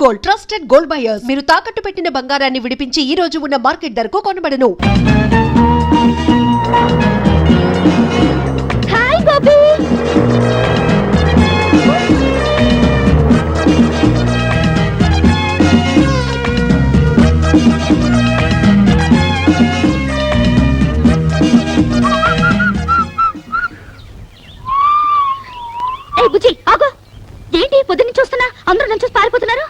Gold trusted gold buyers మీరు తాకట్టు పెట్టిన బంగారాన్ని విడిపించి ఈ రోజు ఉన్న మార్కెట్ ధరకు కొనబడను. హాయ్ గోపి. ఏ బుజ్జి ఆగో. ఏంటి పొద్దున్న చూస్తున్నా అందరూ నుంచి పారిపోతున్నారు?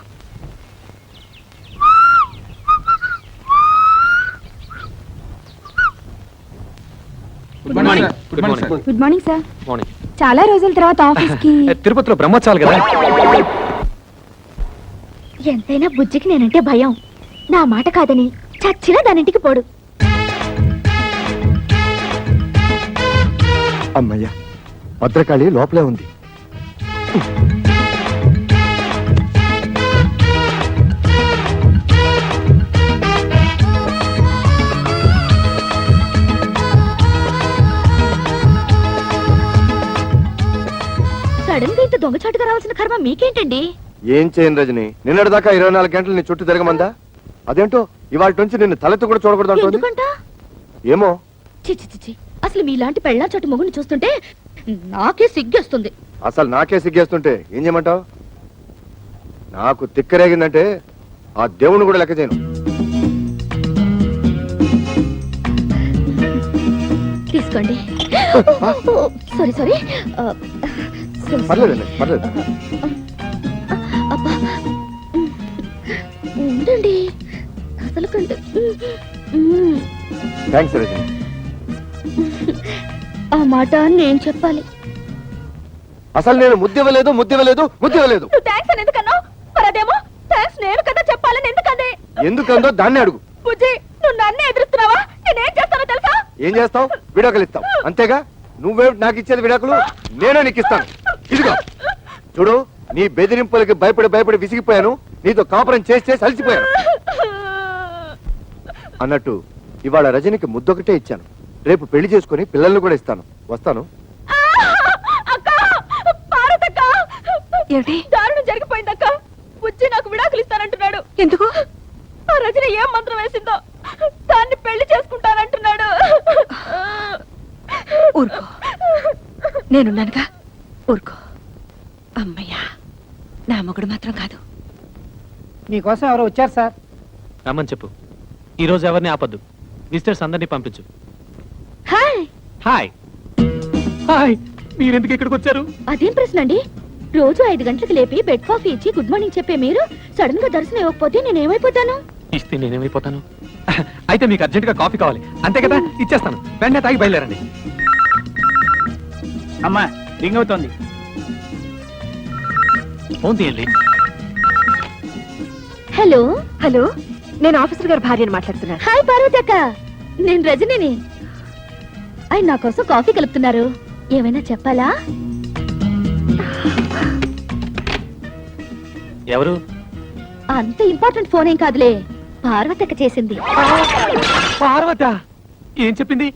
Good morning sir. చాలా రోజుల తర్వాత ఆఫీస్ కి తిరుపతిలో బ్రహ్మోత్సవాలు కదా. ఎంతైనా బుజ్జికి నేనంటే భయం. నా మాట కాదని చచ్చినా దానింటికి పోడు. అమ్మయ్యా, భద్రకాళి లోపలే ఉంది. సడన్ గా ఇంత దొంగచాటుగా రావాల్సిన కర్మ మీకేంటండి? ఏం చేయను రజని, నిన్నటిదాకా 24 గంటలు నీ చుట్టూ తిరగమందా? అదేంటో ఇవాళ నుంచి నిన్ను తలెత్తు కూడా చూడకూడదు అంటుంది. ఎందుకంట? ఏమో. చిచి, అసలు మీలాంటి పెళ్ళా చోటు మొగుని చూస్తుంటే నాకే సిగ్గేస్తుంది. అసలు నాకే సిగ్గేస్తుంటే ఏం చేయమంటావు? నాకు తిక్కరేగిందంటే ఆ దేవుని కూడా లెక్క చేయను. తీసుకోండి. సారీ. పర్లేదండి, పర్లేదు. అబ్బా ఉండండి. అసలు థ్యాంక్స్ రజని. ఆ మాట నేను చెప్పాలి. అసలు నేను ముద్దివ్వలేదు. థ్యాంక్స్ అని ఎందుకన్నావు? మరదేమో థ్యాంక్స్ నేను కదా చెప్పాలని ఎందుకంది? ఎందుకందో దాన్ని అడుగు. బుజ్జి, నువ్వు నన్నే ఎదురుస్తున్నావా? నేనేం చేస్తానో తెలుసా? ఏం చేస్తావు? విడాకులు ఇస్తావు అంతేగా. నువ్వే నాకు ఇచ్చేది విడాకులు, నేనే నీకు ఇస్తాను. ఇదిగో చూడు, నీ బెదిరింపులకి భయపడి విసిగిపోయాను. నీతో కాపురం చేసి అలసిపోయాను. అన్నట్టు ఇవాళ రజనికి ముద్దొకటే ఇచ్చాను. రేపు పెళ్లి చేసుకుని పిల్లల్ని కూడా ఇస్తాను. వస్తాను. దారుణం జరిగిపోయిందక్క. బుజ్జి నాకు విడాకులు ఇస్తానంటున్నాడు. ఎందుకు? ఆ రజని ఏం మంత్రం వేసిందో దాన్ని పెళ్లి చేసుకుంటానంటున్నాడు. ఊరుకో, నేనున్నానుగా, ఊరుకో. అమ్మయ్యా, నా మొగుడు మాత్రం కాదు. మీకోసం ఎవరో వచ్చారు సార్. రమ్మని చెప్పు. ఈ రోజు ఎవరిని ఆపద్దు. విజిటర్స్ అందరినీ పంపించు. హాయ్. Hi hi. మీరెందుకు ఇక్కడికి వచ్చారు? అదేం ప్రశ్న అండి? రోజు 5 గంటలకు లేపి బెడ్ కాఫీ ఇచ్చి గుడ్ మార్నింగ్ చెప్పే మీరు సడన్ గా దర్శనం ఇవ్వకపోతే నేనేమైపోతాను? ఇస్తే నేనేమైపోతాను? అయితే మీకు అర్జెంట్ గా కాఫీ కావాలి అంతే కదా? ఇచ్చేస్తాను. వెంటనే తాగి బయలుదేరండి. అమ్మా, రింగ్ అవుతోంది. ఫోన్ తీయండి. హలో. హలో, నేను ఆఫీసర్ గారి భార్యను మాట్లాడుతున్నాను. హాయ్ పార్వతి అక్క, నేను రజనిని. ఆయన నా కోసం కాఫీ కలుపుతున్నారు. ఏమైనా చెప్పాలా? ఎవరు? అంత ఇంపార్టెంట్ ఫోన్ ఏం కాదులే, పార్వతి అక్క చేసింది. పార్వత ఏం చెప్పింది?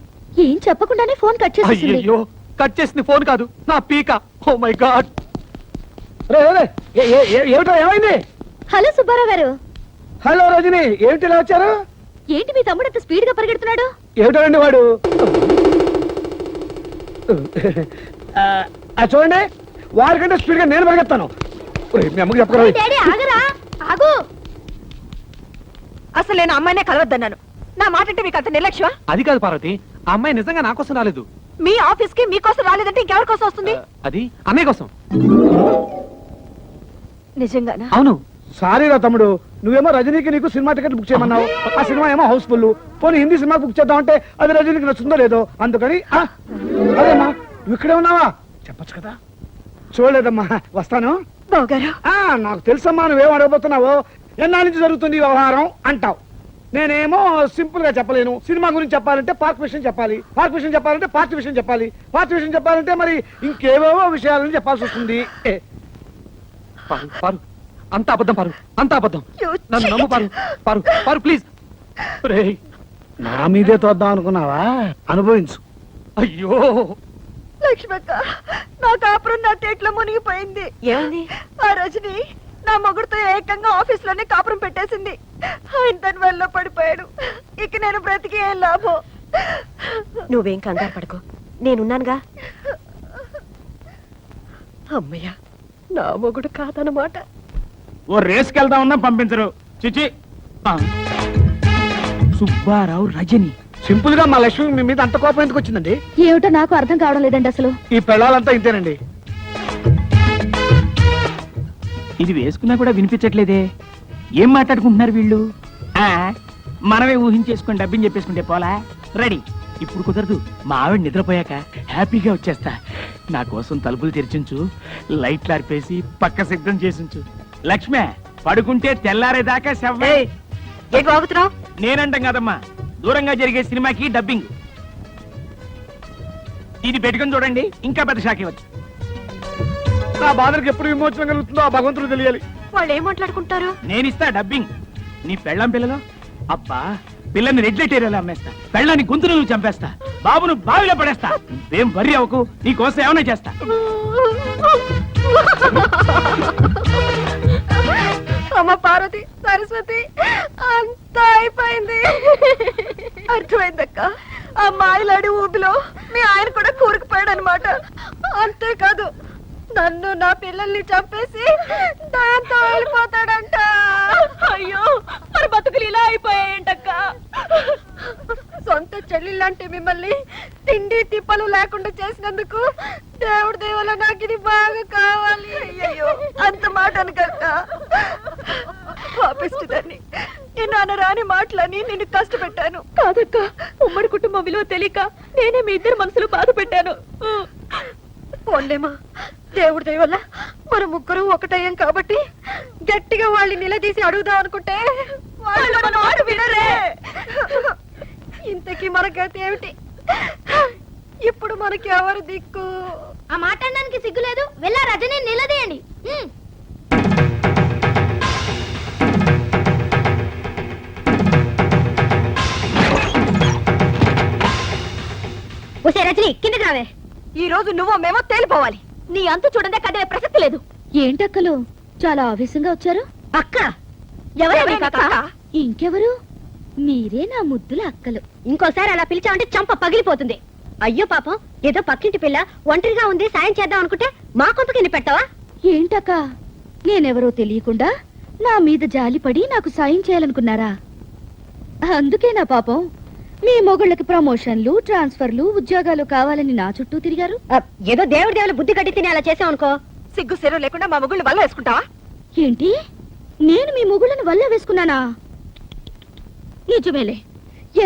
ఏం చెప్పకుండానే ఫోన్ కట్ చేసింది. అయ్యో, కట్ చేసింది ఫోన్ కాదు, నా పీక. Oh my God. ఏమిటో ఏమైంది? హలో సుబ్బారావు గారు. హలో రజని, ఏమిటి ఇలా వచ్చారు? ఏంటి మీ తమ్ముడు అంత స్పీడ్ గా పరిగెడుతున్నాడు? ఏమిటండి వాడు? చూడండి, వారికంటే స్పీడ్ గా నేను పరిగెత్తాను. మీ అమ్మకి చెప్పగలరు. డాడీ ఆగరా, ఆగు. అసలు నేను అమ్మాయినే కలవద్దన్నాను. నా మాట అంటే మీకు అంత నిర్లక్ష్యమా? అది కాదు పార్వతి, ఆ అమ్మాయి నిజంగా నా కోసం రాలేదు. మీ ఆఫీస్ కి మీకోసం రాలేదంటే ఇంకెవరి కోసం వస్తుంది? అది అన్నయ్య కోసం. నిజంగానా? అవును. సారీరా తమ్ముడు, నువ్వేమో రజనీకి నీకు సినిమా టికెట్ బుక్ చేయమన్నావు. ఆ సినిమా ఏమో హౌస్ఫుల్. పోనీ హిందీ సినిమా బుక్ చేద్దామంటే అది రజనీకి నచ్చుందో లేదో, అందుకని అదేమ్మా నువ్వు ఇక్కడే ఉన్నావా చెప్పచ్చు కదా. చూడలేదమ్మా, వస్తాను. బావగారు, నాకు తెలుసమ్మా నువ్వేం అడగబోతున్నావో. ఎన్నాళ్ళ నుంచి జరుగుతుంది ఈ వ్యవహారం అంటావు. నేనేమో సింపుల్ గా చెప్పలేను. సినిమా గురించి చెప్పాలంటే పార్క్ విషయం చెప్పాలి, పార్క్ విషయం చెప్పాలంటే పార్టీ విషయం చెప్పాలి, పార్టీ విషయం చెప్పాలంటే మరి ఇంకేవేవో విషయాలని చెప్పాల్సి వస్తుంది. పారు, అంత అబద్ధం పారు, అంత అబద్ధం. నన్ను నమ్ము పారు. పారు పారు ప్లీజ్. నా మీదే తోద్దాం అనుకున్నావా? అనుభవించు. అయ్యో లక్ష్మక్క, నా కాపురం నా టేట్లో మునిగిపోయింది. ఏమైంది? ఆ రజని నా మొగుడుతో ఏకంగా ఆఫీస్ లోనే కాపురం పెట్టేసింది. ఆయన దాని వల్ల పడిపోయాడు. ఇక నేను బ్రతికి ఏం లాభం? నువ్వేం కంగారు పడకు, నేనున్నానుగా. అమ్మయ్య, నా మొగుడు కాదనమాట. ఓ రేస్కి వెళ్దామన్నా పంపించరు. చిచి. సుబ్బారావు రజని. సింపుల్ గా మా లక్ష్మి మీ మీద అంత కోపం ఎందుకు వచ్చిందండి? ఏమిటో నాకు అర్థం కావడం లేదండి అసలు. ఈ పెళ్ళాలంతా ఇంతేనండి. ఇది వేసుకున్నా కూడా వినిపించట్లేదే. ఏం మాట్లాడుకుంటున్నారు వీళ్ళు? మనమే ఊహించేసుకొని డబ్బిని చెప్పేసుకుంటే పోలా. రెడీ. ఇప్పుడు కుదరదు, మా ఆవిడ నిద్రపోయాక హ్యాపీగా వచ్చేస్తా. నా కోసం తలుపులు తెరిచించు, లైట్లు ఆర్పేసి పక్క సిద్ధం చేసించు. లక్ష్మే, పడుకుంటే తెల్లారేదాకా శవ్వే. ఏంటి బాగుతున్నావు? నేనంటాం కదమ్మా, దూరంగా జరిగే సినిమాకి డబ్బింగ్. ఇది పెట్టుకుని చూడండి, ఇంకా పెద్ద షాక్ ఇవ్వచ్చు. నా బాధలకు ఎప్పుడు విమోచన కలుగుతుందో ఆ భగవంతుడు తెలియాలి. వాళ్ళు ఏం మాట్లాడుకుంటారు? నేనిస్తా డబ్బింగ్. నీ పెళ్ళం పిల్లలో అబ్బా, పిల్లని రెడ్ లైట్ ఏరియాలో అమ్మేస్తా, పెళ్ళాన్ని గొంతులు నువ్వు చంపేస్తా, బాబును బావిలో పడేస్తా. ఏం వర్రీ అవ్వకు, నీ కోసం ఏమైనా చేస్తా. అమ్మ పార్వతి, సరస్వతి, అంతా అయిపోయింది. అర్థమైందక్క. ఆ మాయలాడి ఊపిలో మీ ఆయన కూడా కూరుకుపోయాడు అనమాట. అంతేకాదు, నన్ను నా పిల్లల్ని చంపేసి దాంతో వెళ్ళిపోతాడంట. అయ్యో, మరి బతుకులు ఇలా అయిపోయాయంటక్క. సొంత చెల్లిలాంటి మిమ్మల్ని తిండి తిప్పలు లేకుండా చేసినందుకు దేవుడి దేవుల నాకు ఇది బాగా కావాలి. అయ్యో, అంత మాట అనకక్క. పాపిస్తుందని నేను అనరాని మాటలని నిన్ను కష్టపెట్టాను. కాదక్క, ఉమ్మడి కుటుంబం విలువ తెలియక నేనే మీ ఇద్దరు మనసులు బాధ పెట్టాను. పోన్లేమా, దేవుడి దయ వల్ల మన ముగ్గురు ఒకటయ్యాం కాబట్టి గట్టిగా వాళ్ళని నిలదీసి అడుగుదాం అనుకుంటే వాళ్ళు మన మాట వినరే. ఇంతకీ మన గతి ఏమిటి? ఇప్పుడు మనకి ఎవరు దిక్కు? ఆ మాట్లాడడానికి సిగ్గులేదు, వెళ్ళా రజని నిలదీయండి. ఒసే రజని, కిందకి రావే. ఈ రోజు నువ్వు మేమో తేలిపోవాలి. నీ అంతు చూడండి, కదే ప్రసక్తి లేదు. ఏంటక్కలు చాలా ఆవేశంగా వచ్చారు? అక్క ఎవరే? ఇంకెవరు? మీరే నా ముద్దుల అక్కలు. ఇంకోసారి అలా పిలిచామంటే చంప పగిలిపోతుంది. అయ్యో పాపం, ఏదో పక్కింటి పిల్ల ఒంటరిగా ఉంది, సాయం చేద్దాం అనుకుంటే మా కొంపకి పెట్టావా? ఏంటక్క, నేనెవరో తెలియకుండా నా మీద జాలిపడి నాకు సాయం చేయాలనుకున్నారా? అందుకే నా పాపం మీ మొగుళ్ళకి ప్రమోషన్లు, ట్రాన్స్ఫర్లు, ఉద్యోగాలు కావాలని నా చుట్టూ తిరిగారు. ఏదో దేవుడి దేవుల బుద్ధి కట్టి తిని అలా చేసావు అనుకో, సిగ్గు సెరవు లేకుండా మా మొగుళ్ళు వల్ల వేసుకుంటావా? ఏంటి, నేను మీ మొగుళ్ళని వల్ల వేసుకున్నానా? నిజమేలే,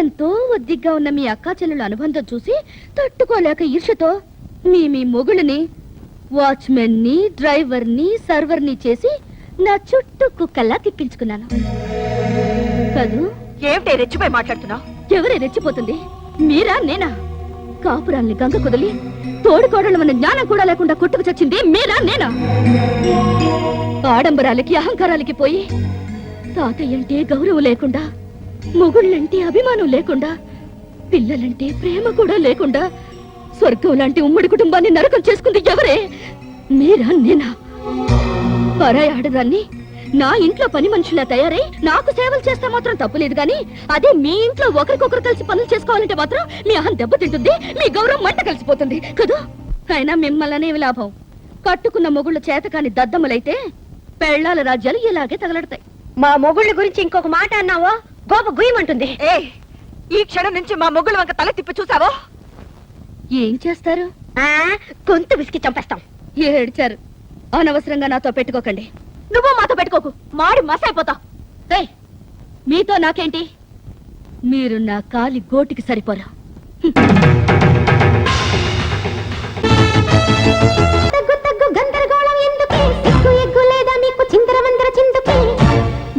ఎంతో ఒద్దిగ్గా ఉన్న మీ అక్కా చెల్లెల అనుబంధం చూసి తట్టుకోలేక ఈర్షతో మీ మొగుళ్ళని వాచ్మెన్ని, డ్రైవర్ని, సర్వర్ని చేసి నా చుట్టూ కుక్కల్లా తిప్పించుకున్నాను కదూ. ఏమిటే రెచ్చిపోయి మాట్లాడుతున్నావు? ఎవరే రెచ్చిపోతుంది, మీరా నేనా? కాపురాల్ని గంగ కుదిలి తోడుకోడలు మన జ్ఞానం కూడా లేకుండా కొట్టుకు చచ్చింది మీరా నేనా? ఆడంబరాలకి అహంకారాలకి పోయి తాతయ్యంటే గౌరవం లేకుండా, మొగుళ్ళంటే అభిమానం లేకుండా, పిల్లలంటే ప్రేమ కూడా లేకుండా స్వర్గం లాంటి ఉమ్మడి కుటుంబాన్ని నరకం చేసుకుంది ఎవరే? మీరా నేనా? పరాయి ఆడదాన్ని నా ఇంట్లో పని మనుషులా తయారై నాకు సేవలు చేస్తే మాత్రం తప్పులేదు గాని, అదే మీ ఇంట్లో ఒకరికొకరు కలిసి పనులు చేసుకోవాలంటే మాత్రం మీ అహం దెబ్బతింటుంది, మీ గౌరవం మంట కలిసిపోతుంది కదా. అయినా మిమ్మల్ని లాభం, కట్టుకున్న మొగుళ్ళ చేతకాని దద్దమ్మలైతే పెళ్ళాల రాజ్యాలు ఇలాగే తగలడతాయి. మా మొగుళ్ళ గురించి ఇంకొక మాట అన్నావో గోప గుయ్యమంటుంది. ఈ క్షణం నుంచి మా మొగుళ్ళ వంక తల తిప్పి చూసావో ఏం చేస్తారు? గొంతు విసికి చంపేస్తాం. ఏడ్చారు. అనవసరంగా నాతో పెట్టుకోకండి. నువ్వు మాతో పెట్టుకోకు, మాడి మసైపోతావు. మీతో నాకేంటి? మీరు నా కాలి గోటికి సరిపోరా. గందరగోళం ఎందుకే, సిగ్గు ఎగ్గు లేదా నీకు చిందరవందర చిందుకే.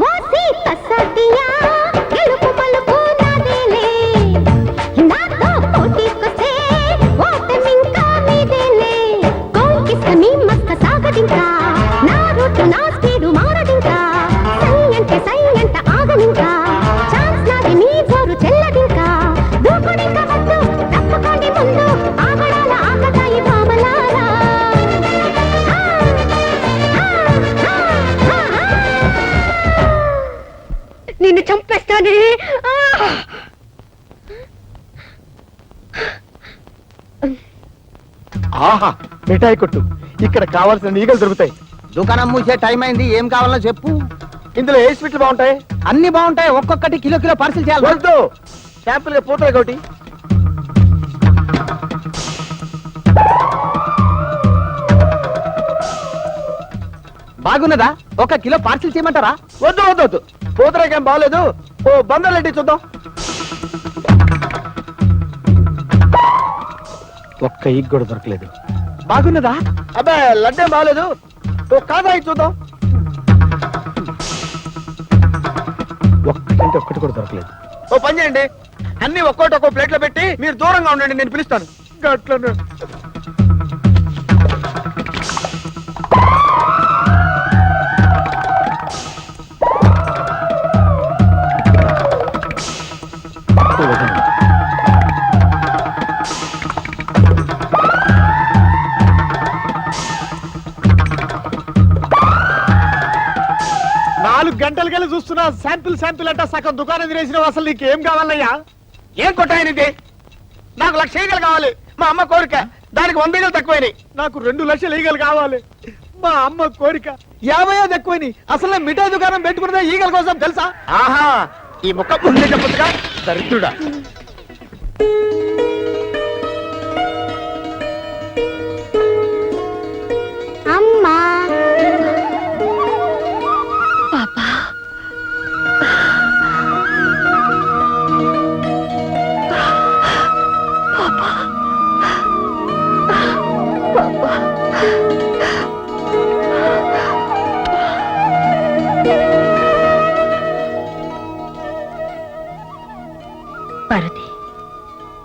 వాసి కసటియా గెలుపు మలుపు నాదేలే, నాతో పోటీకొస్తే ఓటమింకా మీదేలే. కోకిస్తని మస్క సాగదింకా, నా రూటు నా స్పీడు మారదింకా. సై అంటే ఆగనింకా, ఛాన్స్ నాది నీ జోరు చెల్లదింకా. దూకుడింక వద్దు, తప్పుకోండి ముందు, ఆగడాల ఆకతాయి పామలారా. నిన్ను చంపేస్తానే. ఆహా మిఠాయి కొట్టు, ఇక్కడ కావాల్సిన ఈగలు దొరుకుతాయి. దుకాణం మూసే టైం అయింది, ఏం కావాలో చెప్పు. ఇందులో ఏ స్వీట్లు బాగుంటాయి? అన్ని బాగుంటాయి, ఒక్కొక్కటి కిలో కిలో పార్సిల్ చేయాలి. వద్దు, శాంపుల్ గా పూతలే ఒకటి. బాగున్నదా? ఒక కిలో పార్సిల్ చేయమంటారా? వద్దు వద్దు వద్దు, పూతరేకేం బాగలేదు. ఓ బందర్లెడ్డి చూద్దాం. ఒక్క ఈగ కూడా దొరకలేదు. బాగున్నదా? అబ్బా లడ్డేం బాగలేదు. ఓ కాదరాయి చూద్దాం. ఒక్కటంటే ఒక్కటి కూడా దొరకలేదు. ఓ పని చేయండి, అన్ని ఒక్కో ప్లేట్ లో పెట్టి మీరు దూరంగా ఉండండి, నేను పిలుస్తాను. గట్లనే. గంటలకెళ్ళి చూస్తున్నా శాంపిల్ అంట సగం దుకాణం తినేసిన. అసలు నీకేం కావాలయ్యా? ఏం కొట్టాయనిది? నాకు 1,00,000 ఈగలు కావాలి, మా అమ్మ కోరిక. దానికి 100 ఈగలు తక్కువైనాయి. నాకు 2 లక్షల ఈగలు కావాలి, మా అమ్మ కోరిక. 50 ఎక్కువని. అసలు నేను మిఠాయి దుకాణం పెట్టుకున్నదే ఈగల కోసం తెలుసా? ఆహా, ఈ ముక్క ముందే చెప్పొచ్చుగా, దరిద్రుడా. అమ్మా పార్వతి,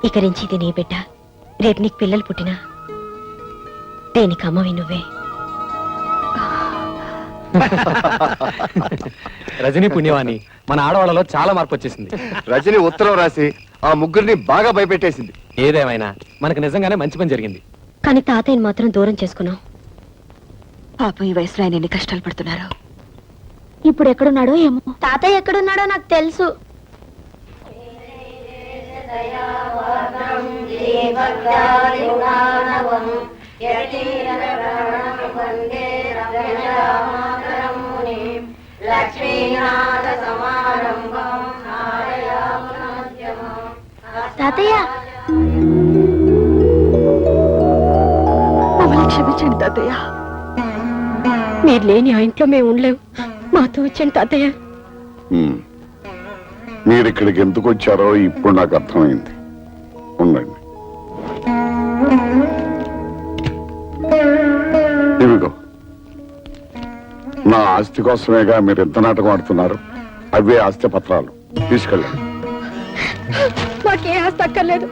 ఇక నుంచి ఇది నీ బిడ్డ. రేపు నీకు పిల్లలు పుట్టినా దేనికి అమ్మవి నువ్వే. రజనీ పుణ్యవాణి, మన ఆడవాళ్ళలో చాలా మార్పు వచ్చేసింది. రజని ఉత్తరం రాసి ఆ ముగ్గురిని బాగా భయపెట్టేసింది. ఏదేమైనా మనకు నిజంగానే మంచి పని జరిగింది. కానీ తాతయ్యని మాత్రం దూరం చేసుకున్నాం. పాపం ఈ వయసులో ఆయన ఎన్ని కష్టాలు పడుతున్నారు. ఇప్పుడు ఎక్కడున్నాడో ఏమో. తాతయ్య ఎక్కడున్నాడో నాకు తెలుసు. తాతయ్య మమ్మల్ని క్షమించండి తాతయ్య. మీరు లేని ఆ ఇంట్లో మేము ఉండలేము. మాతో వచ్చండి తాతయ్య. మీరు ఇక్కడికి ఎందుకు వచ్చారో ఇప్పుడు నాకు అర్థమైంది. ఉండండి, ఇవిగో నా ఆస్తి కోసమేగా మీరు ఎంత నాటకం ఆడుతున్నారు. అవే ఆస్తి పత్రాలు, తీసుకెళ్ళండి. మాకే ఆస్తి అక్కర్లేదు,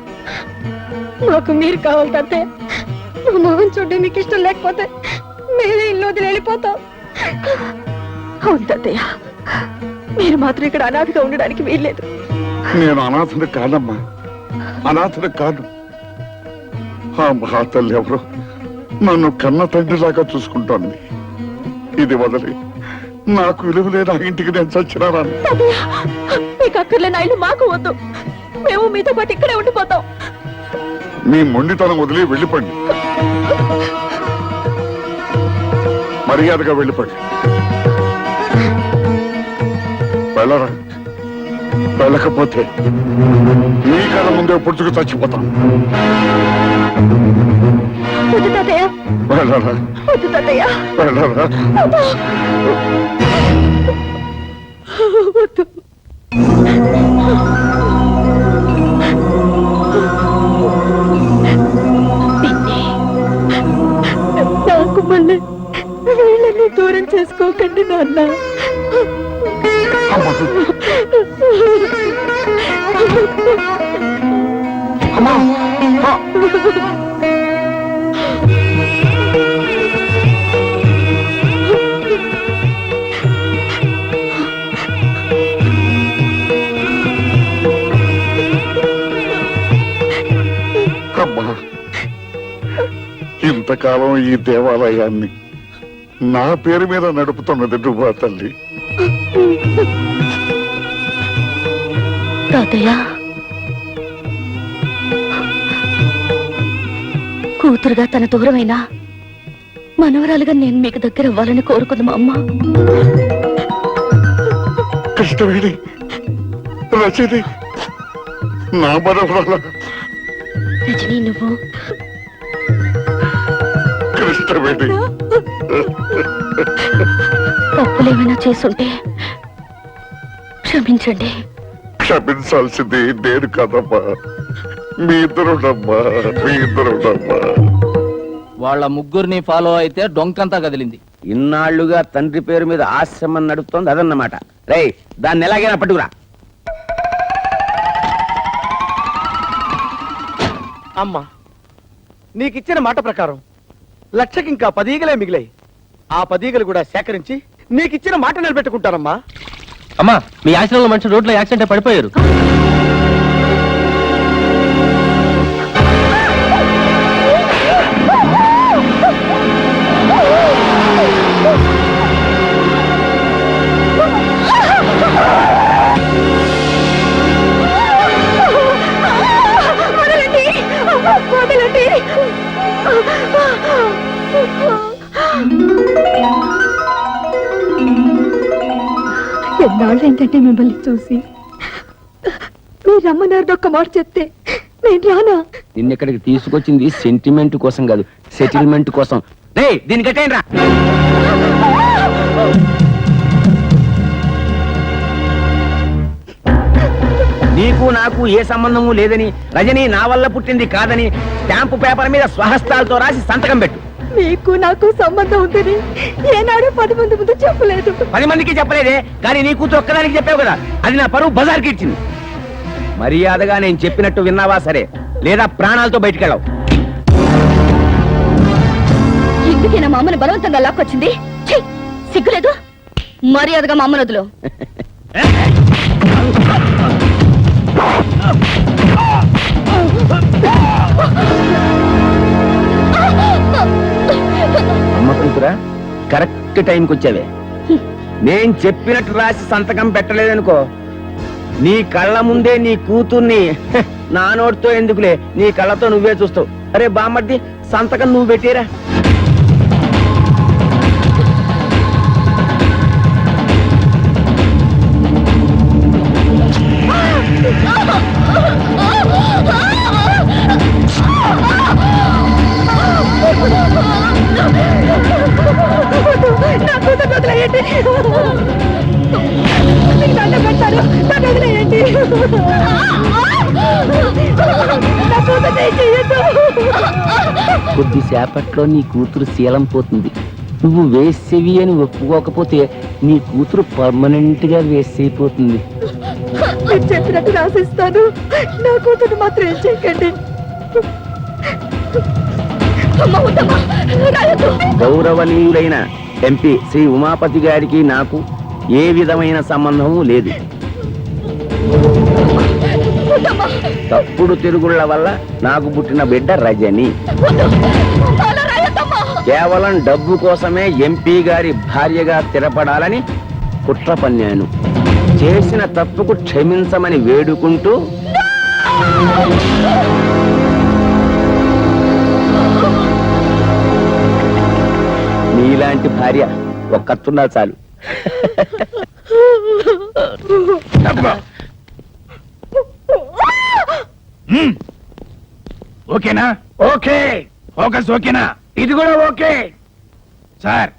మాకు మీరు కావాలి తాతయ్య. మా మొహం చూడడం మీకు ఇష్టం లేకపోతే మేమే ఇల్లు వదిలి వెళ్ళిపోతాం. అవును తాతయ్య, మీరు మాత్రం ఇక్కడ అనాథగా ఉండడానికి వీల్లేదు. నేను అనాథను కాదమ్మా, అనాథను కాదు. ఆ మహాతల్లి ఎవరో నన్ను కన్న తండ్రిలాగా చూసుకుంటోంది. ఇది వదిలి నాకు విలువలేని ఆ ఇంటికి నేను చచ్చినారాను. మీకు అక్కర్లేని ఇల్లు మాకు వద్దు, మేము మీతో పాటు ఇక్కడే ఉండిపోతాం. మీ మొండితనం వదిలి వెళ్ళిపోండి, మర్యాదగా వెళ్ళిపోండి. వెళ్ళరా, వెళ్ళకపోతే మీ కళ్ళ ముందే పుడుచుకు చచ్చిపోతాం. వద్దు తాతయ్య, వెళ్ళరా, వద్దు తాతయ్య, వెళ్ళరా. వద్దు. నాకు మళ్ళీ వీళ్ళని దూరం చేసుకోకండి నాన్న. అమ్మా, అమ్మా, ఇంతకాలం ఈ దేవాలయాన్ని నా పేరు మీద నడుపుతున్నది నువ్వా తల్లి? తాతయ్య, కూతురుగా తన దూరమైనా మనవరాలుగా నేను మీకు దగ్గర అవ్వాలని కోరుకుంది మా అమ్మ. కృష్ణవేణి, రజని, నా మనవరాల రజనీ, నువ్వు కృష్ణవేణి. తప్పులేమైనా చేసుంటే క్షమించండి. క్షమించాల్సింది నేను కాదమ్మా, మీ ఇద్దరుడమ్మా, మీ ఇద్దరుడమ్మా. వాళ్ళ ముగ్గురిని ఫాలో అయితే డొంకంతా కదిలింది. ఇన్నాళ్లుగా తండ్రి పేరు మీద ఆశ్రమం నడుపుతోంది అదన్నమాట. రేయ్, దాన్ని ఎలాగైనా పట్టుకురా. అమ్మా, నీకిచ్చిన మాట ప్రకారం లక్షకి ఇంకా 10 ఈగలే మిగిలాయి. ఆ 10 ఈగలు కూడా సేకరించి నీకిచ్చిన మాట నిలబెట్టుకుంటానమ్మా. అమ్మా, మీ ఆశ్రమంలో మనిషి రోడ్లో యాక్సిడెంట్ పడిపోయారు. ఎన్నాళ్ళు ఏంటంటే మిమ్మల్ని చూసి మీరు రమ్మన్నారు ఒక్క మాట చెప్తే నేను రానా? నిన్నెక్కడికి తీసుకొచ్చింది సెంటిమెంట్ కోసం కాదు, సెటిల్మెంట్ కోసం. రేయ్, దీన్ని కట్టేయండి రా. నీకు నాకు ఏ సంబంధము లేదని, రజని నా వల్ల పుట్టింది కాదని స్టాంపు పేపర్ మీద స్వహస్తాలతో రాసి సంతకం పెట్టు. మీకు నాకు సంబంధం ఉందని ఏనాడు 10 మంది ముందు చెప్పలేదు. 10 మందికి చెప్పలేదే, కానీ నీ కూతురు ఒక్కదానికి చెప్పావు కదా, అది నా పరువు బజార్కి ఇచ్చింది. మర్యాదగా నేను చెప్పినట్టు విన్నావా సరే, లేదా ప్రాణాలతో బయటికెళ్ళావు. ఎందుకైనా మా అమ్మని బలవంతంగా లాక్కొచ్చింది? ఛీ, సిగ్గులేదు? మర్యాదగా మా అమ్మను వదులు. అమ్మ కూతురా, కరెక్ట్ టైంకి వచ్చావే. నేను చెప్పినట్టు రాసి సంతకం పెట్టలేదనుకో, నీ కళ్ళ ముందే నీ కూతుర్ని నా నోటితో ఎందుకులే, నీ కళ్ళతో నువ్వే చూస్తావు. అరే బామ్మర్ది, సంతకం నువ్వు పెట్టేరా. నా కూతురు వదిలేయండి. మీకు దండం పెడతాను, నన్ను వదిలేయండి. నా కూతురు చేయొద్దు. కొద్దిసేపట్లో నీ కూతురు శీలం పోతుంది. నువ్వు వేసేవి అని ఒప్పుకోకపోతే నీ కూతురు పర్మనెంట్ గా వేసైపోతుంది. మీరు చెప్పినట్టు రాసిస్తాను, నా కూతురు మాత్రం ఏం చేయకండి. గౌరవనీయులైన ఎంపీ శ్రీ ఉమాపతి గారికి నాకు ఏ విధమైన సంబంధము లేదు. తప్పుడు తిరుగుళ్ళ వల్ల నాకు పుట్టిన బిడ్డ రజని. కేవలం డబ్బు కోసమే ఎంపీ గారి భార్యగా స్థిరపడాలని కుట్ర పన్నాను. చేసిన తప్పుకు క్షమించమని వేడుకుంటూ నీలాంటి భార్య ఒక్కతున్నా చాలు. ఓకేనా? ఓకే. ఫోకస్ ఓకేనా? ఇది కూడా ఓకే. సార్,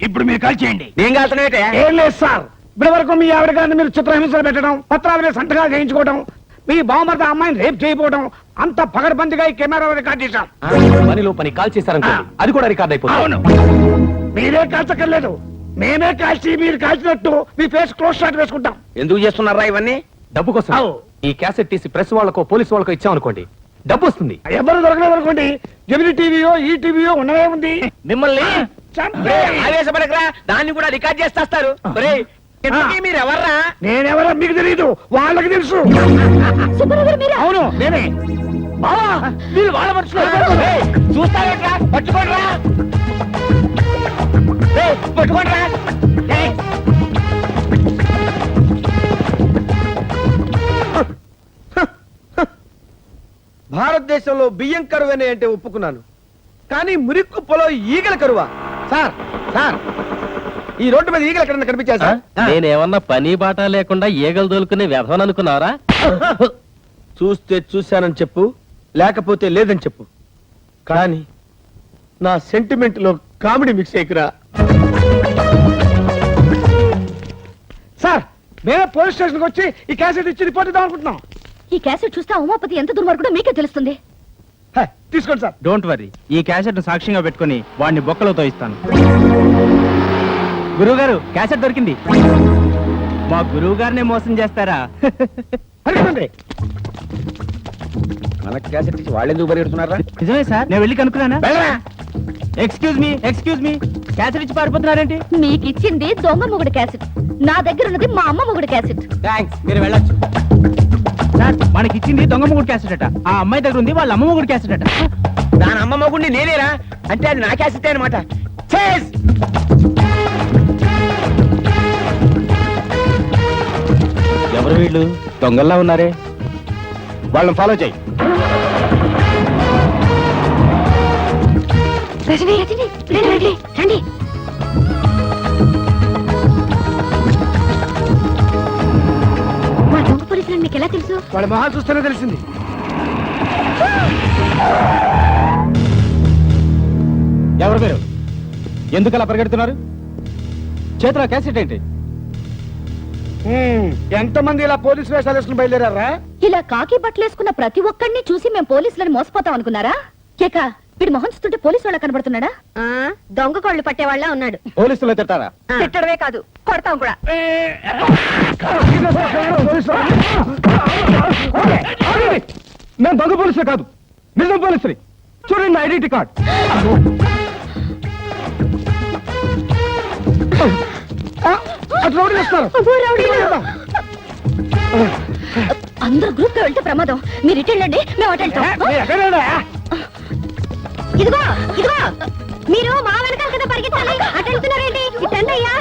ఇప్పుడు మీరు కాల్ చేయండి. నేను కాల్తనేటే. ఏం లేదు సార్, ఇప్పటి వరకు మీ ఆవిడ గారిని మీరు చిత్రహింసలు పెట్టడం, పత్రాల మీద సంతకాలు చేయించుకోవడం, మీ బావమరిది అమ్మాయిని రేప్ చేయకపోవడం అంత పగడబందిగా ఈ కెమెరాలో రికార్డ్ చేశాం. పనిలో పని కాల్ చేశారనుకోండి, అది కూడా రికార్డ్ అయిపోతుంది. అవును, మీరే కాల్చక్కర్లేదు, మేమే కాల్చి మీరు కాల్చినట్టు మీ ఫేస్ క్లోజ్ షాట్ వేసుకుంటాం. ఎందుకు చేస్తున్నారా ఇవన్నీ? డబ్బు కోసం. ఈ క్యాసెట్ తీసి ప్రెస్ వాళ్ళకో పోలీసు వాళ్ళకో ఇచ్చామనుకోండి, డబ్బు వస్తుంది. ఎవరు దొరకలేదు అనుకోండి, జమిని టీవీయో ఈ టీవీయో ఉన్నవే ఉంది. మిమ్మల్ని చంపేయ్. ఆవేశపడకరా, దాన్ని కూడా రికార్డ్ చేస్తారు. మీరు ఎవర్రా? నేనెవరో మీకు తెలియదు, వాళ్ళకి తెలుసు. అవును నేనే. బావా, మీరు వాళ్ళ మనుషులు. చూస్తారేట్రా? పట్టుకోండిరా, పట్టుకోండిరా. భారతదేశంలో బియ్యం కరువనే అంటే ఒప్పుకున్నాను, కానీ మురిక్కుప్పలో ఈగల కరువా? సార్ సార్, ఈ రోడ్డు మీద ఈగలు ఎక్కడన్నా కనిపించా సార్? నేనేమన్నా పని బాట లేకుండా ఈగలు దొలుకునే వ్యధవని అనుకున్నారా? చూస్తే చూశానని చెప్పు, లేకపోతే లేదని చెప్పు, కానీ నా సెంటిమెంట్ లో కామెడీ మిక్స్ అయ్యకురా. సార్ మేమే పోలీస్ స్టేషన్కి వచ్చి ఈ క్యాసెట్ ఇచ్చి రిపోర్ట్ ఇద్దాం అనుకుంటున్నాం. ఈ క్యాసెట్ చూస్తే ఉమాపతి ఎంత దుర్మార్గుడో మీకే తెలుస్తుంది. హే, తీసుకోండి సార్. డోంట్ వరీ, ఈ క్యాసెట్ సాక్ష్యంగా పెట్టుకుని వాడిని బొక్కలతో ఇస్తాను. గురువు గారు, క్యాసెట్ దొరికింది. మా గురువు గారినే మోసం చేస్తారా? అడగండి. మనకి క్యాసెట్ ఇచ్చి వాళ్ళెందుకు పరిగెడుతున్నారా? నిజమే సార్, నేను వెళ్ళి కనుక్కున్నానా? ఎక్స్క్యూజ్ మీ, క్యాసెట్ ఇచ్చి పారిపోతున్నారేంటి? మీకు ఇచ్చింది దొంగ మొగుడు క్యాసెట్, నా దగ్గర ఉన్నది మా అమ్మ మొగుడు క్యాసెట్. థ్యాంక్స్, మీరు వెళ్ళొచ్చు. సార్, మనకి ఇచ్చింది దొంగ మొగుడు క్యాసెట్ అట, ఆ అమ్మాయి దగ్గర ఉంది వాళ్ళ అమ్మ మొగుడు క్యాసెట్ అట. దాని అమ్మ మొగుడిని నేనేరా అంటే అది నా క్యాసెట్ అనమాట. ఎవరు వీళ్ళు? దొంగల్లా ఉన్నారే. వాళ్ళని ఫాలో చేయి. రజనీ, రండి. మా దొంగ పోలీసులు మీకు ఎలా తెలుసు? వాళ్ళ మొహాలు చూస్తేనే తెలిసింది. ఎవరు మీరు? ఎందుకు అలా పరిగెడుతున్నారు? చేతిలో క్యాసెట్ ఏంటి? ఎంతమంది ఇలా పోలీసు వేషాలు వేసుకుని బయలుదేరారా? ఇలా కాకి బట్టలేసుకున్న ప్రతి ఒక్కడిని చూసి మేము పోలీసులని మోసపోతాం అనుకున్నారా? కేక వీడి మొహం చూస్తుంటే పోలీసు వాళ్ళ కనబడుతున్నాడా? దొంగ కోళ్ళు పట్టేవాళ్ళ ఉన్నాడు. పోలీసులు తిట్టారా? తిట్టడమే కాదు, కొడతాం కూడా. నేను దొంగ పోలీసులే కాదు, నిజం పోలీసుని. చూడండి నా ఐడెంటిటీ కార్డ్. అటు రౌడీలు వస్తారు. అందరూ గ్రూప్ గా వెళ్తే ప్రమాదం. మీరు ఇటు వెళ్ళండి, మేము అటు వెళ్తాం. ఇదిగో మీరు మా వెనకాల కదా పరిగెత్తాలి, అటు వెళ్తున్నారేంటి? ఇటండి అయ్యా.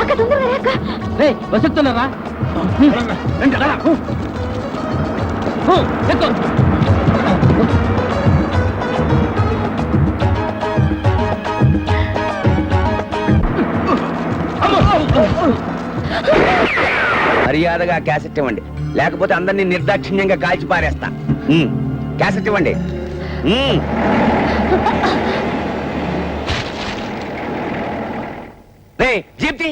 అక్క తొందరగా అక్క. వస్తున్నారా? మర్యాదగా క్యాసెట్ ఇవ్వండి, లేకపోతే అందరినీ నిర్దాక్షిణ్యంగా కాల్చి పారేస్తా. క్యాసెట్ ఇవ్వండి. రే జీప్తి.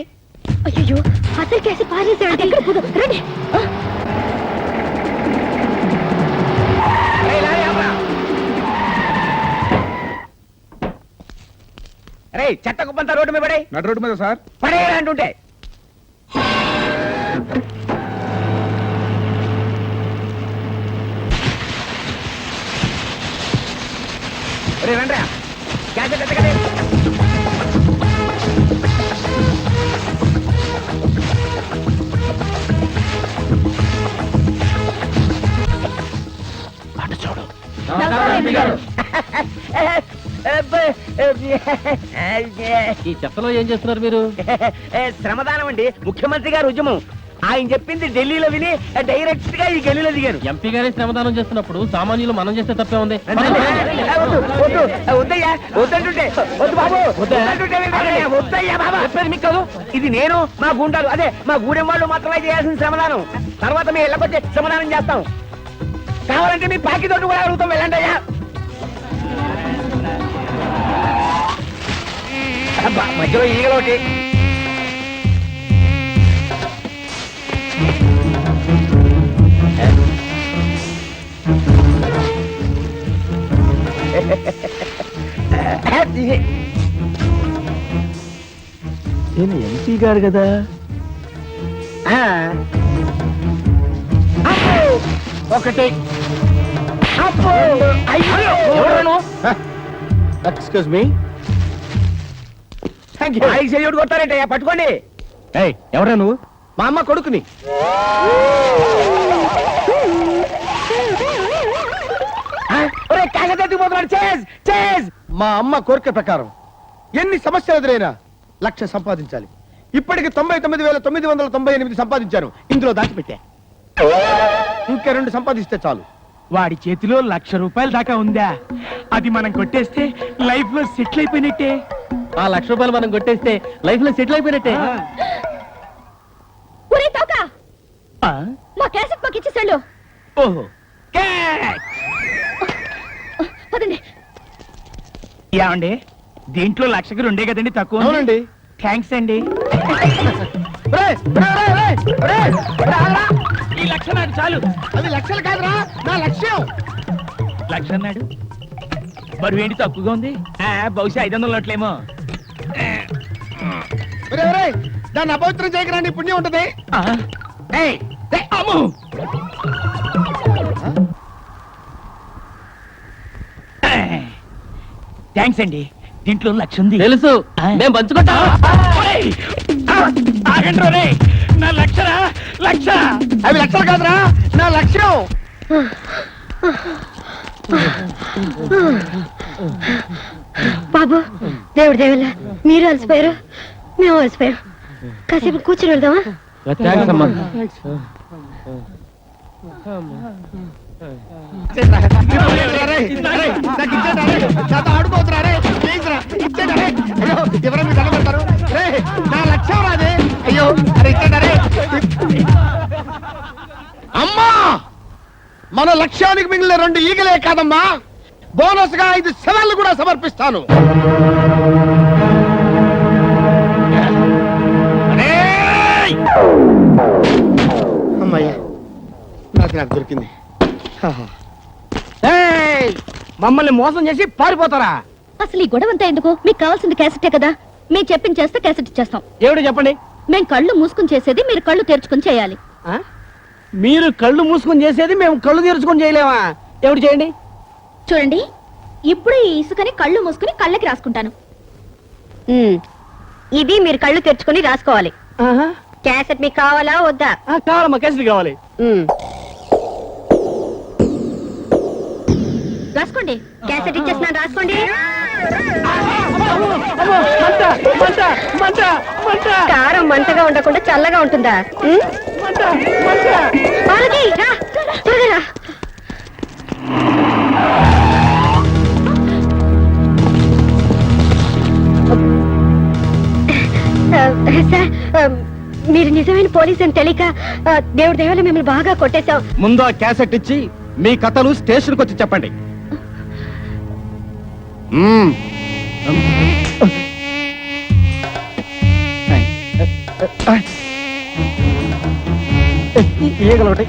అయ్యో, అసలు కేసి పారేసాడు. ఎక్కడ పోదు, రండి. రే చెత్త కుప్పంతా రోడ్డు మీద పడే. నడు రోడ్డు మీద సార్. పడేయరా అంటుంటే. రే రండ్రా, క్యాసెట్ ఎత్తకండి. అటు చూడు. ఈ చెత్తలో ఏం చేస్తున్నారు మీరు? శ్రమదానం అండి, ముఖ్యమంత్రి గారు ఉద్యమం. ఆయన చెప్పింది ఢిల్లీలో విని డైరెక్ట్ గా ఈ గల్లీలో దిగారు. ఎంపీ గారి శ్రమదానం చేస్తున్నప్పుడు సామాన్యులు మనం చేస్తే తప్పే ఉంది. వద్దయ్యా, వద్దంటుంటే. వద్దు బాబు, వద్దయ్యా బాబా. చెప్పేది మీకు కాదు, ఇది నేను మా గుండాలు, అదే మా గూడెం వాళ్ళు మాత్రమే చేయాల్సిన శ్రమదానం. తర్వాత మీ ఇళ్ళకొచ్చే శ్రమదానం చేస్తాం. కావాలంటే మీ పాకి తోటి కూడా అడుగుతాం, వెళ్ళండి అయ్యా. మధ్యలో ఈగలోటి. నేను ఎంపీ గారు కదా. ఒకటి. Excuse me. చెయ్యడు కొట్టారంటే పట్టుకోండి. ఎవరా నువ్వు? మా అమ్మ కొడుకుని. మా అమ్మ కోరిక ప్రకారం ఎన్ని సమస్యలు ఎదురైనా 1,00,000 సంపాదించాలి. ఇప్పటికి 99,998 సంపాదించాను. ఇందులో దాచిపెట్టా. ఇంకా 2 సంపాదిస్తే చాలు. వాడి చేతిలో 1,00,000 రూపాయల దాకా ఉందా? అది మనం కొట్టేస్తే లైఫ్ లో సెటిల్ అయిపోయినట్టే. ఆ 1,00,000 రూపాయలు మనం కొట్టేస్తే లైఫ్ లో సెటిల్ అయిపోయినట్టే. ఒరే తోక, ఆ? మా క్యాసెట్ మాకు ఇచ్చేసాడు. ఓహో, క్యాచ్! పదండి. ఏమండి, దీంట్లో 1,00,000కి 2 కదండి తక్కువ? అవునండి. థ్యాంక్స్ అండి. ఒరేయ్, ఒరేయ్, ఒరేయ్, ఒరేయ్, ఒరేయ్, ఆగరా. ఈ 1,00,000 నాకు చాలు. అది 1,00,000 కాదురా, నా లక్ష్యం. 1,00,000 అన్నాడు, బరువు ఏంటి తక్కువగా ఉంది? బహుశా 500 నోట్లేమో. ఒరేయ్, ఒరేయ్, దాన్ని అపవిత్రం చేయకరా, నీ పుణ్యం ఉంటది. ఆ? ఏయ్, ఏయ్, అమ్మో! థ్యాంక్స్ అండి, దీంట్లో 1,00,000 ఉంది. తెలుసు, మేము పంచుకుంటాం. ఒరేయ్! ఆగండి ఒరేయ్! నా 1,00,000 అవి 1,00,000 కాదురా, నా లక్ష్యం. బాబు, దేవుడి దేవుళ్ళ మీరు అలసిపోయారు, మేము అలసిపోయాం. కాసేపు కూర్చుని వెళ్దామా? థ్యాంక్స్ అమ్మా. నాకు ఇచ్చేదా రే? నాతో ఆడుకోవద్దురా రే, ప్లీజ్ రా, ఇచ్చేదా రే? అయ్యో, ఎవరైనా మీరు దండం పెడతారు రే, నా లక్ష్యం రాదే. అయ్యో, అరే ఇచ్చేదా రే? అమ్మా, మన లక్ష్యానికి మిగిలిన 2 ఈగలే కాదమ్మా, బోనస్ గా 5 శవాలను కూడా సమర్పిస్తాను. అమ్మయ్యా, నాకు దొరికింది. మమ్మల్ని మోసం చేసి పారిపోతారా? అసలు ఈ గొడవంతా ఎందుకు? మీకు కావాల్సింది క్యాసెటే కదా. మేము చెప్పింది చేస్తే క్యాసెట్ ఇచ్చేస్తాం. ఏమిటో చెప్పండి. మేము కళ్ళు మూసుకుని చేసేది మీరు కళ్ళు తెరుచుకుని చేయాలి. మీరు కళ్ళు మూసుకొని చేసేది మేము కళ్ళు తెరుచుకొని చేయలేమా? ఏమిటి చేయండి? చూడండి, ఇప్పుడు ఈ ఇసుకని కళ్ళు మూసుకుని కళ్ళకి రాసుకుంటాను. ఇది మీరు కళ్ళు తెరుచుకొని రాసుకోవాలి. క్యాసెట్ మీకు కావాలా వద్దా? కావాలమ్మా, కేసులు కావాలి. రాసుకోండి. క్యాసెట్ ఇచ్చేస్తున్నాను, రాసుకోండి. కారం మంటగా ఉండకుండా చల్లగా ఉంటుందా? పార్వతి, రా, త్వరగా రా. సార్, మీరు నిజమైన పోలీస్ అని తెలియక దేవుడి దేవాలయం మిమ్మల్ని బాగా కొట్టేశాం. ముందు ఆ క్యాసెట్ ఇచ్చి మీ కథలు స్టేషన్కి వచ్చి చెప్పండి. ఈగలు ఒకటి.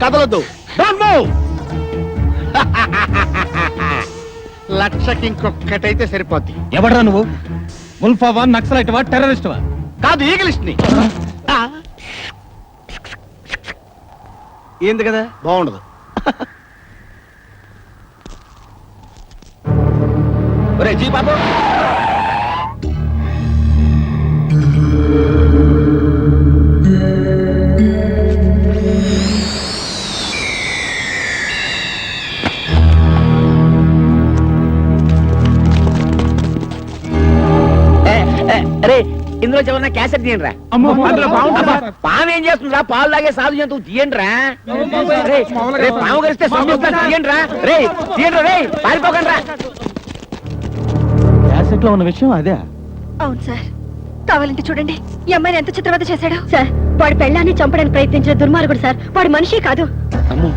కదలొద్దు. Don't move. 1,00,000కి ఇంకొక్కటైతే సరిపోద్ది. ఎవడ్రా నువ్వు? ముల్ఫావా, నక్సలైట్వా, టెర్రరిస్ట్వా? కాదు, ఈగలిస్ట్ ని. ఏంది కదా, బాగుండదు. ఒరే జీ బాబు, ఇందులో చివరిన క్యాసెట్ తీయండిరా. పాము ఏం చేస్తుందిరా? పాలు తాగే సాధు జంతువు తీయండిరా. పాము కలిస్తే తీయండిరా. రే తీయండి, రే పారిపోకండి రా. క్యాసెట్ లో ఉన్న విషయం అదే. అవును సార్, కావాలంటే చూడండి ఈ అమ్మాయిని ఎంత చిత్రవద చేశాడు. సార్, వాడి పెళ్ళాన్ని చంపడానికి ప్రయత్నించిన దుర్మార్గుడు సార్. వాడు మనిషి కాదు. అమ్మో,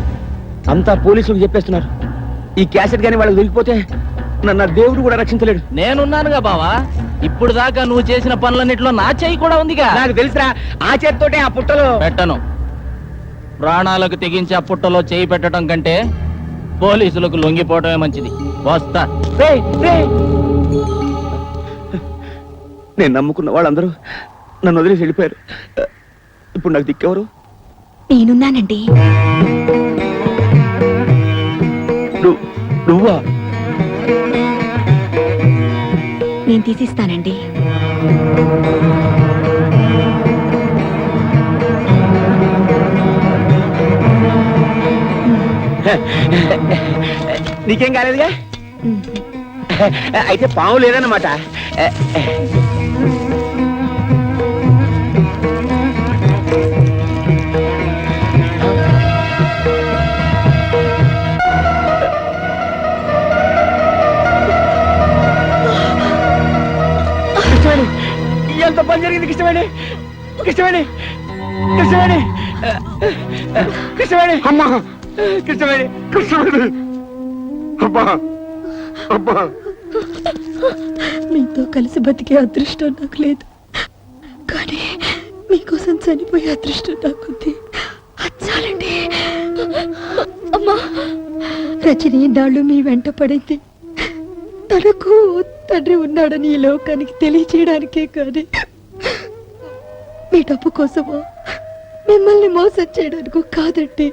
అంతా పోలీసులు చెప్పేస్తున్నారు. ఈ క్యాసెట్ గానీ వాళ్ళకి దొరికిపోతే నన్ను దేవుడు కూడా రక్షించలేడు. నేనున్నానుగా బావా, ఇప్పుడు దాకా నువ్వు చేసిన పనులన్నిట్లో నా చెయ్యి కూడా ఉందిగా. నాకు తెలుసురా, ఆ చేతితోటే ఆ పుట్టలో పెట్టను. ప్రాణాలకు తెగించి ఆ పుట్టలో చేయి పెట్టడం కంటే పోలీసులకు లొంగిపోవటమే మంచిది. వస్తా. నేను నమ్ముకున్న వాళ్ళందరూ నన్ను వదిలేసి వెళ్ళిపోయారు. ఇప్పుడు నాకు దిక్కెవరు? నేనున్నానండి. నువ్వా? నేను తీసిస్తానండి. నీకేం కాలేదుగా అయితే పాము లేదన్నమాట. కృష్ణవేణి, ఎంత పని జరిగింది కృష్ణవేణి, కృష్ణవేణి, కృష్ణవేణి, కృష్ణవేణి, అమ్మా కృష్ణవేణి. కృష్ణవేణి, అబ్బా అబ్బా, మీతో కలిసి బతికే అదృష్టం నాకు లేదు, కానీ మీకోసం చనిపోయే అదృష్టం నాకుంది. చాలండి. అమ్మా, రజని నాళ్ళు మీ వెంట పడింది తనకు తండ్రి ఉన్నాడని ఈ లోకానికి తెలియచేయడానికే, కానీ మీ డబ్బు కోసమో మిమ్మల్ని మోసం చేయడానికో కాదండి.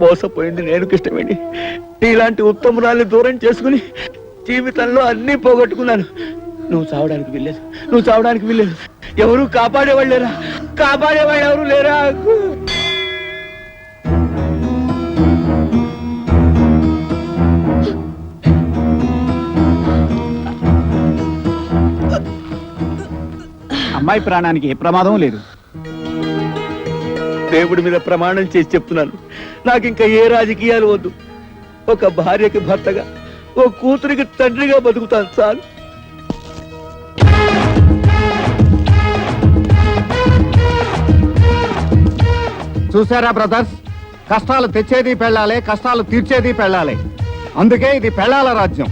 మోసపోయింది నేను కృష్ణవేణి. ఇలాంటి ఉత్తమురాల్ని దూరం చేసుకుని జీవితంలో అన్నీ పోగొట్టుకున్నాను. నువ్వు చావడానికి వెళ్ళలేదు, నువ్వు చావడానికి వెళ్ళలేదు. ఎవరు కాపాడేవాళ్ళు లేరా, కాపాడేవాళ్ళు ఎవరు లేరా? అమ్మాయి ప్రాణానికి ఏ ప్రమాదం లేదు. దేవుడి మీద ప్రమాణం చేసి చెప్తున్నాను, నాకు ఇంకా ఏ రాజకీయాలు వద్దు. ఒక భార్యకి భర్తగా, ఓ కూతురికి తండ్రిగా బతుకుతాను చాలు. చూసారా బ్రదర్స్, కష్టాలు తెచ్చేది పెళ్ళాలి, కష్టాలు తీర్చేది పెళ్ళాలి. అందుకే ఇది పెళ్ళాల రాజ్యం.